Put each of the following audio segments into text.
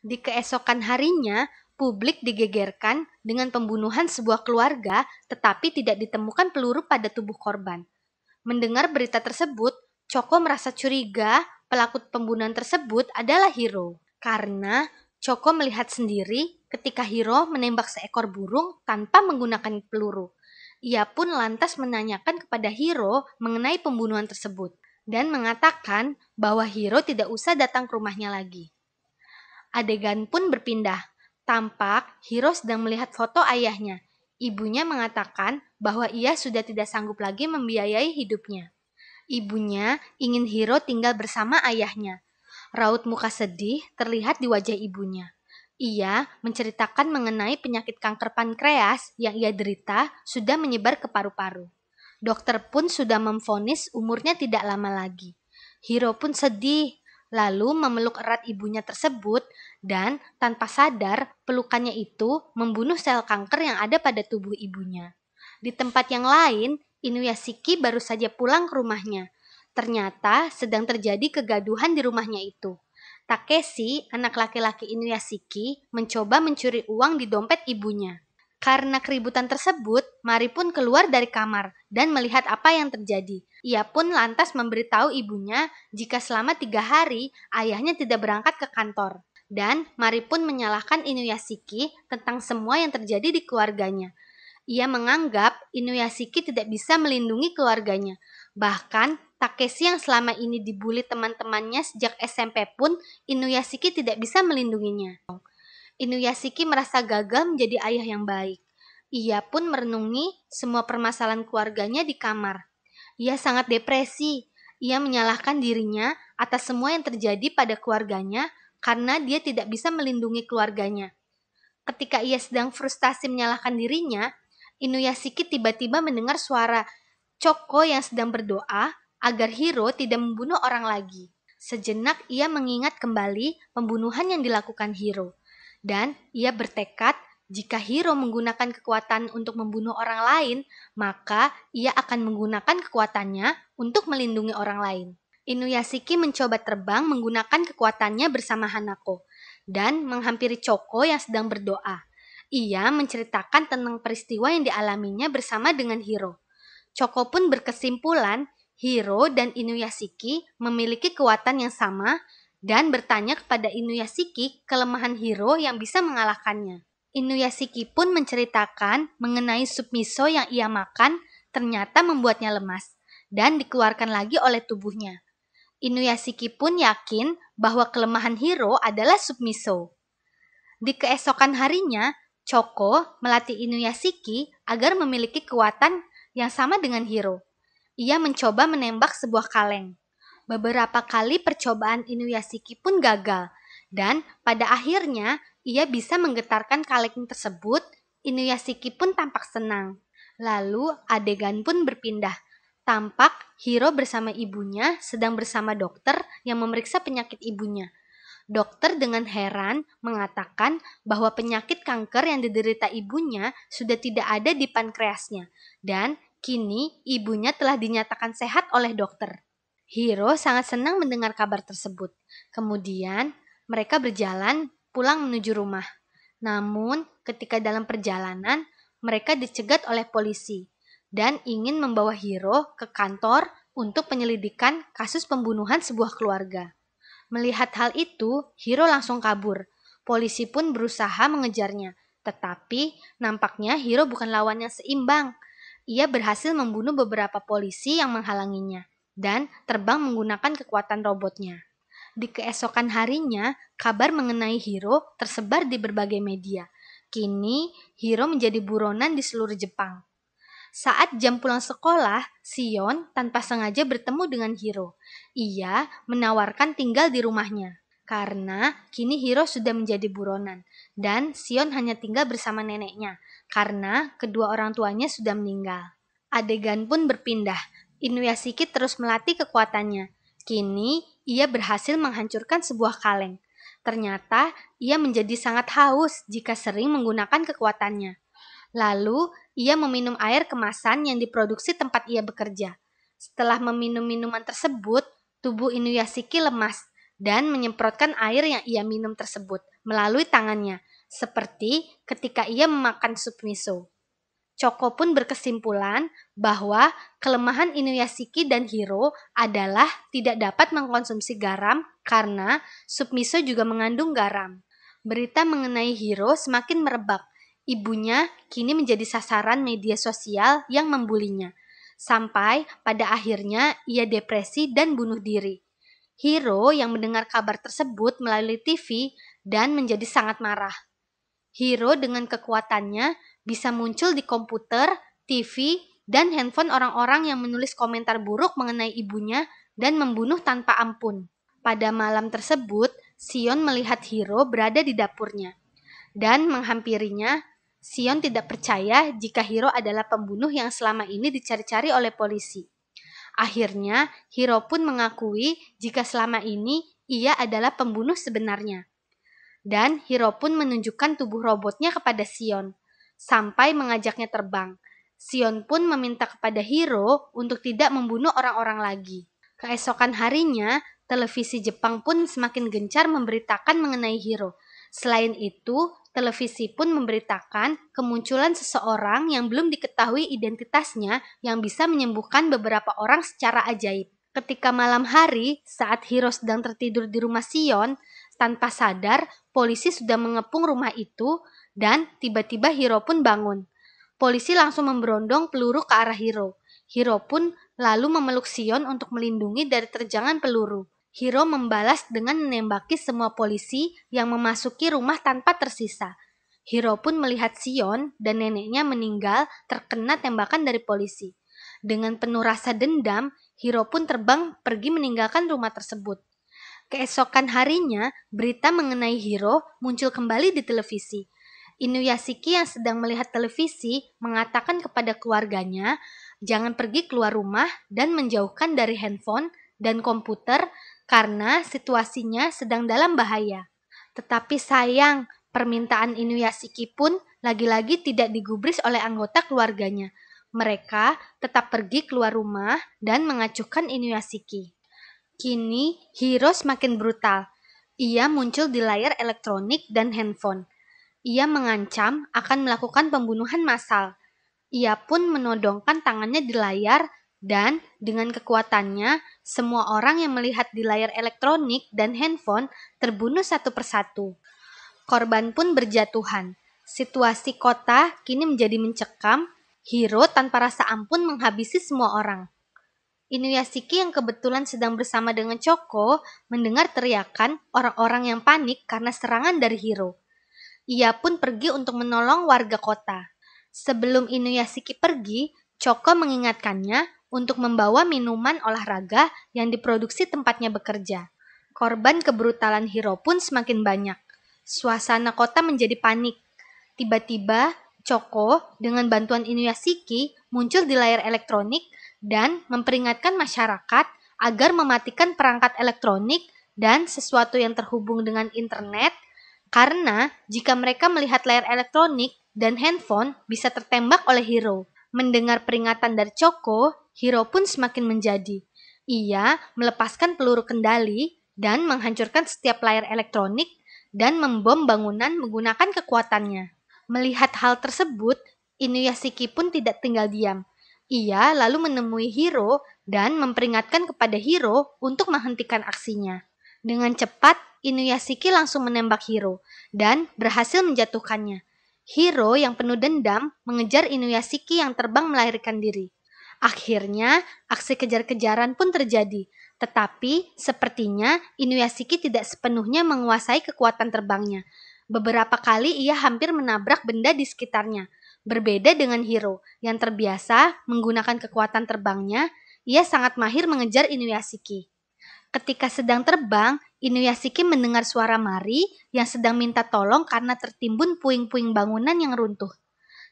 Di keesokan harinya, publik digegerkan dengan pembunuhan sebuah keluarga, tetapi tidak ditemukan peluru pada tubuh korban. Mendengar berita tersebut, Choco merasa curiga pelaku pembunuhan tersebut adalah Hiro. Karena Choco melihat sendiri ketika Hiro menembak seekor burung tanpa menggunakan peluru. Ia pun lantas menanyakan kepada Hiro mengenai pembunuhan tersebut dan mengatakan bahwa Hiro tidak usah datang ke rumahnya lagi. Adegan pun berpindah. Tampak Hiro sedang melihat foto ayahnya. Ibunya mengatakan bahwa ia sudah tidak sanggup lagi membiayai hidupnya. Ibunya ingin Hiro tinggal bersama ayahnya. Raut muka sedih terlihat di wajah ibunya. Ia menceritakan mengenai penyakit kanker pankreas yang ia derita sudah menyebar ke paru-paru. Dokter pun sudah memvonis umurnya tidak lama lagi. Hiro pun sedih, lalu memeluk erat ibunya tersebut dan tanpa sadar pelukannya itu membunuh sel kanker yang ada pada tubuh ibunya. Di tempat yang lain, Inuyashiki baru saja pulang ke rumahnya. Ternyata sedang terjadi kegaduhan di rumahnya itu. Takeshi, anak laki-laki Inuyashiki, mencoba mencuri uang di dompet ibunya. Karena keributan tersebut, Mari pun keluar dari kamar dan melihat apa yang terjadi. Ia pun lantas memberitahu ibunya jika selama 3 hari ayahnya tidak berangkat ke kantor. Dan Mari pun menyalahkan Inuyashiki tentang semua yang terjadi di keluarganya. Ia menganggap Inuyashiki tidak bisa melindungi keluarganya. Bahkan Takeshi yang selama ini dibully teman-temannya sejak SMP pun Inuyashiki tidak bisa melindunginya. Inuyashiki merasa gagal menjadi ayah yang baik. Ia pun merenungi semua permasalahan keluarganya di kamar. Ia sangat depresi. Ia menyalahkan dirinya atas semua yang terjadi pada keluarganya karena dia tidak bisa melindungi keluarganya. Ketika ia sedang frustasi menyalahkan dirinya, Inuyashiki tiba-tiba mendengar suara Choco yang sedang berdoa agar Hiro tidak membunuh orang lagi. Sejenak ia mengingat kembali pembunuhan yang dilakukan Hiro. Dan ia bertekad jika Hiro menggunakan kekuatan untuk membunuh orang lain, maka ia akan menggunakan kekuatannya untuk melindungi orang lain. Inuyashiki mencoba terbang menggunakan kekuatannya bersama Hanako dan menghampiri Choco yang sedang berdoa. Ia menceritakan tentang peristiwa yang dialaminya bersama dengan Hiro. Choco pun berkesimpulan Hiro dan Inuyashiki memiliki kekuatan yang sama dan bertanya kepada Inuyashiki kelemahan Hiro yang bisa mengalahkannya. Inuyashiki pun menceritakan mengenai sup miso yang ia makan ternyata membuatnya lemas dan dikeluarkan lagi oleh tubuhnya. Inuyashiki pun yakin bahwa kelemahan Hiro adalah sup miso. Di keesokan harinya, Choco melatih Inuyashiki agar memiliki kekuatan yang sama dengan Hiro. Ia mencoba menembak sebuah kaleng. Beberapa kali percobaan Inuyashiki pun gagal, dan pada akhirnya ia bisa menggetarkan kaleng tersebut. Inuyashiki pun tampak senang. Lalu adegan pun berpindah. Tampak Hiro bersama ibunya sedang bersama dokter yang memeriksa penyakit ibunya. Dokter dengan heran mengatakan bahwa penyakit kanker yang diderita ibunya sudah tidak ada di pankreasnya, dan kini ibunya telah dinyatakan sehat oleh dokter. Hiro sangat senang mendengar kabar tersebut. Kemudian, mereka berjalan pulang menuju rumah. Namun, ketika dalam perjalanan, mereka dicegat oleh polisi dan ingin membawa Hiro ke kantor untuk penyelidikan kasus pembunuhan sebuah keluarga. Melihat hal itu, Hiro langsung kabur. Polisi pun berusaha mengejarnya, tetapi nampaknya Hiro bukan lawan yang seimbang. Ia berhasil membunuh beberapa polisi yang menghalanginya dan terbang menggunakan kekuatan robotnya. Di keesokan harinya, kabar mengenai Hiro tersebar di berbagai media. Kini, Hiro menjadi buronan di seluruh Jepang. Saat jam pulang sekolah, Sion tanpa sengaja bertemu dengan Hiro. Ia menawarkan tinggal di rumahnya, karena kini Hiro sudah menjadi buronan, dan Sion hanya tinggal bersama neneknya, karena kedua orang tuanya sudah meninggal. Adegan pun berpindah. Inuyashiki terus melatih kekuatannya. Kini, ia berhasil menghancurkan sebuah kaleng. Ternyata, ia menjadi sangat haus jika sering menggunakan kekuatannya. Lalu, ia meminum air kemasan yang diproduksi tempat ia bekerja. Setelah meminum minuman tersebut, tubuh Inuyashiki lemas dan menyemprotkan air yang ia minum tersebut melalui tangannya, seperti ketika ia memakan sup miso. Choco pun berkesimpulan bahwa kelemahan Inuyashiki dan Hiro adalah tidak dapat mengkonsumsi garam karena sup miso juga mengandung garam. Berita mengenai Hiro semakin merebak. Ibunya kini menjadi sasaran media sosial yang membulinya. Sampai pada akhirnya ia depresi dan bunuh diri. Hiro yang mendengar kabar tersebut melalui TV dan menjadi sangat marah. Hiro dengan kekuatannya bisa muncul di komputer, TV, dan handphone orang-orang yang menulis komentar buruk mengenai ibunya dan membunuh tanpa ampun. Pada malam tersebut, Sion melihat Hiro berada di dapurnya dan menghampirinya. Sion tidak percaya jika Hiro adalah pembunuh yang selama ini dicari-cari oleh polisi. Akhirnya, Hiro pun mengakui jika selama ini ia adalah pembunuh sebenarnya. Dan Hiro pun menunjukkan tubuh robotnya kepada Sion, sampai mengajaknya terbang. Sion pun meminta kepada Hiro untuk tidak membunuh orang-orang lagi. Keesokan harinya, televisi Jepang pun semakin gencar memberitakan mengenai Hiro. Selain itu, televisi pun memberitakan kemunculan seseorang yang belum diketahui identitasnya yang bisa menyembuhkan beberapa orang secara ajaib. Ketika malam hari, saat Hiro sedang tertidur di rumah Sion, tanpa sadar, polisi sudah mengepung rumah itu dan tiba-tiba Hiro pun bangun. Polisi langsung memberondong peluru ke arah Hiro. Hiro pun lalu memeluk Sion untuk melindungi dari terjangan peluru. Hiro membalas dengan menembaki semua polisi yang memasuki rumah tanpa tersisa. Hiro pun melihat Sion dan neneknya meninggal terkena tembakan dari polisi. Dengan penuh rasa dendam, Hiro pun terbang pergi meninggalkan rumah tersebut. Keesokan harinya, berita mengenai Hiro muncul kembali di televisi. Inuyashiki yang sedang melihat televisi mengatakan kepada keluarganya, jangan pergi keluar rumah dan menjauhkan dari handphone dan komputer karena situasinya sedang dalam bahaya. Tetapi sayang, permintaan Inuyashiki pun lagi-lagi tidak digubris oleh anggota keluarganya. Mereka tetap pergi keluar rumah dan mengacuhkan Inuyashiki. Kini, Hiro semakin brutal. Ia muncul di layar elektronik dan handphone. Ia mengancam akan melakukan pembunuhan massal. Ia pun menodongkan tangannya di layar dan dengan kekuatannya, semua orang yang melihat di layar elektronik dan handphone terbunuh satu persatu. Korban pun berjatuhan. Situasi kota kini menjadi mencekam. Hiro tanpa rasa ampun menghabisi semua orang. Inuyashiki yang kebetulan sedang bersama dengan Choco mendengar teriakan orang-orang yang panik karena serangan dari Hiro. Ia pun pergi untuk menolong warga kota. Sebelum Inuyashiki pergi, Choco mengingatkannya untuk membawa minuman olahraga yang diproduksi tempatnya bekerja. Korban kebrutalan Hiro pun semakin banyak. Suasana kota menjadi panik. Tiba-tiba, Choco dengan bantuan Inuyashiki muncul di layar elektronik dan memperingatkan masyarakat agar mematikan perangkat elektronik dan sesuatu yang terhubung dengan internet karena jika mereka melihat layar elektronik dan handphone bisa tertembak oleh Hiro. Mendengar peringatan dari Choco, Hiro pun semakin menjadi. Ia melepaskan peluru kendali dan menghancurkan setiap layar elektronik dan membom bangunan menggunakan kekuatannya. Melihat hal tersebut, Inuyashiki pun tidak tinggal diam. Ia lalu menemui Hiro dan memperingatkan kepada Hiro untuk menghentikan aksinya. Dengan cepat, Inuyashiki langsung menembak Hiro dan berhasil menjatuhkannya. Hiro yang penuh dendam mengejar Inuyashiki yang terbang melarikan diri. Akhirnya, aksi kejar-kejaran pun terjadi. Tetapi, sepertinya Inuyashiki tidak sepenuhnya menguasai kekuatan terbangnya. Beberapa kali ia hampir menabrak benda di sekitarnya. Berbeda dengan Hiro yang terbiasa menggunakan kekuatan terbangnya, ia sangat mahir mengejar Inuyashiki. Ketika sedang terbang, Inuyashiki mendengar suara Mari yang sedang minta tolong karena tertimbun puing-puing bangunan yang runtuh.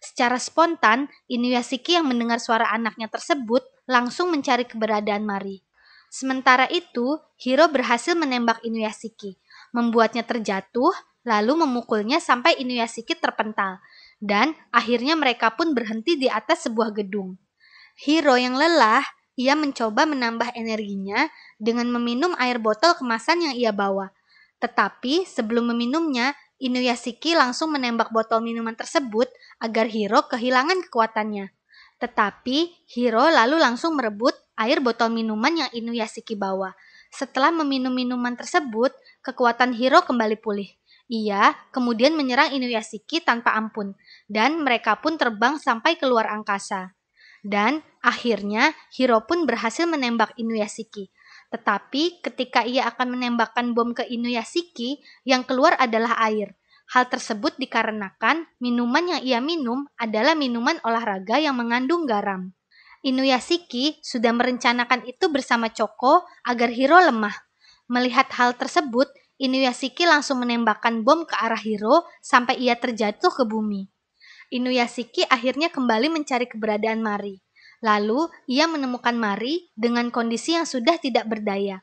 Secara spontan, Inuyashiki yang mendengar suara anaknya tersebut langsung mencari keberadaan Mari. Sementara itu, Hiro berhasil menembak Inuyashiki, membuatnya terjatuh, lalu memukulnya sampai Inuyashiki terpental, dan akhirnya mereka pun berhenti di atas sebuah gedung. Hiro yang lelah, ia mencoba menambah energinya dengan meminum air botol kemasan yang ia bawa. Tetapi sebelum meminumnya, Inuyashiki langsung menembak botol minuman tersebut agar Hiro kehilangan kekuatannya. Tetapi Hiro lalu langsung merebut air botol minuman yang Inuyashiki bawa. Setelah meminum minuman tersebut, kekuatan Hiro kembali pulih. Ia kemudian menyerang Inuyashiki tanpa ampun, dan mereka pun terbang sampai keluar angkasa. Dan akhirnya Hiro pun berhasil menembak Inuyashiki. Tetapi ketika ia akan menembakkan bom ke Inuyashiki, yang keluar adalah air. Hal tersebut dikarenakan minuman yang ia minum adalah minuman olahraga yang mengandung garam. Inuyashiki sudah merencanakan itu bersama Choco agar Hiro lemah. Melihat hal tersebut, Inuyashiki langsung menembakkan bom ke arah Hiro sampai ia terjatuh ke bumi. Inuyashiki akhirnya kembali mencari keberadaan Mari. Lalu, ia menemukan Mari dengan kondisi yang sudah tidak berdaya.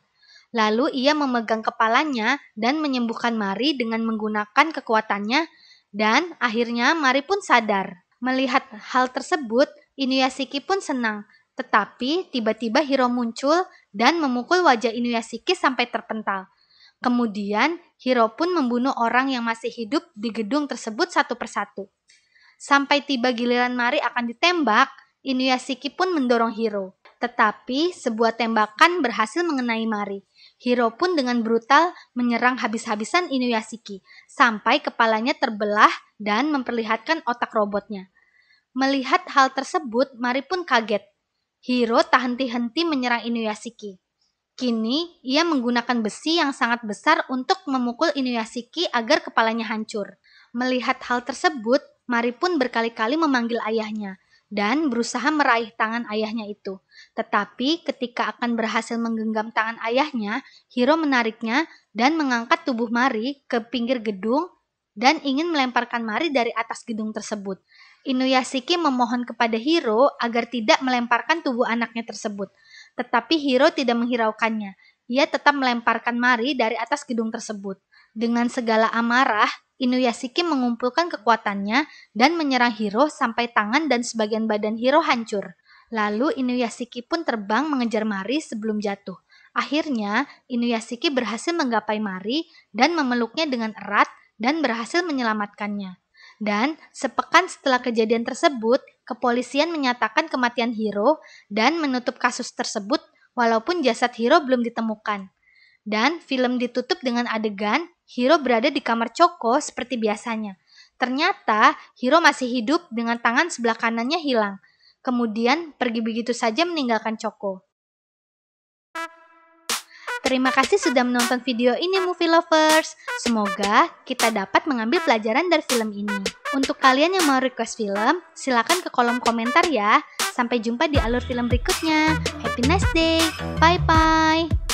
Lalu, ia memegang kepalanya dan menyembuhkan Mari dengan menggunakan kekuatannya, dan akhirnya Mari pun sadar. Melihat hal tersebut, Inuyashiki pun senang. Tetapi, tiba-tiba Hiro muncul dan memukul wajah Inuyashiki sampai terpental. Kemudian, Hiro pun membunuh orang yang masih hidup di gedung tersebut satu persatu. Sampai tiba giliran Mari akan ditembak, Inuyashiki pun mendorong Hiro. Tetapi sebuah tembakan berhasil mengenai Mari. Hiro pun dengan brutal menyerang habis-habisan Inuyashiki, sampai kepalanya terbelah dan memperlihatkan otak robotnya. Melihat hal tersebut, Mari pun kaget. Hiro tak henti-henti menyerang Inuyashiki. Kini, ia menggunakan besi yang sangat besar untuk memukul Inuyashiki agar kepalanya hancur. Melihat hal tersebut, Mari pun berkali-kali memanggil ayahnya dan berusaha meraih tangan ayahnya itu. Tetapi ketika akan berhasil menggenggam tangan ayahnya, Hiro menariknya dan mengangkat tubuh Mari ke pinggir gedung dan ingin melemparkan Mari dari atas gedung tersebut. Inuyashiki memohon kepada Hiro agar tidak melemparkan tubuh anaknya tersebut. Tetapi Hiro tidak menghiraukannya. Ia tetap melemparkan Mari dari atas gedung tersebut. Dengan segala amarah, Inuyashiki mengumpulkan kekuatannya dan menyerang Hiro sampai tangan dan sebagian badan Hiro hancur. Lalu Inuyashiki pun terbang mengejar Mari sebelum jatuh. Akhirnya, Inuyashiki berhasil menggapai Mari dan memeluknya dengan erat dan berhasil menyelamatkannya. Dan sepekan setelah kejadian tersebut, kepolisian menyatakan kematian Hiro dan menutup kasus tersebut walaupun jasad Hiro belum ditemukan. Dan film ditutup dengan adegan Hiro berada di kamar Choco seperti biasanya. Ternyata Hiro masih hidup dengan tangan sebelah kanannya hilang. Kemudian pergi begitu saja meninggalkan Choco. Terima kasih sudah menonton video ini Movie Lovers. Semoga kita dapat mengambil pelajaran dari film ini. Untuk kalian yang mau request film, silakan ke kolom komentar ya. Sampai jumpa di alur film berikutnya. Happy nice day. Bye-bye.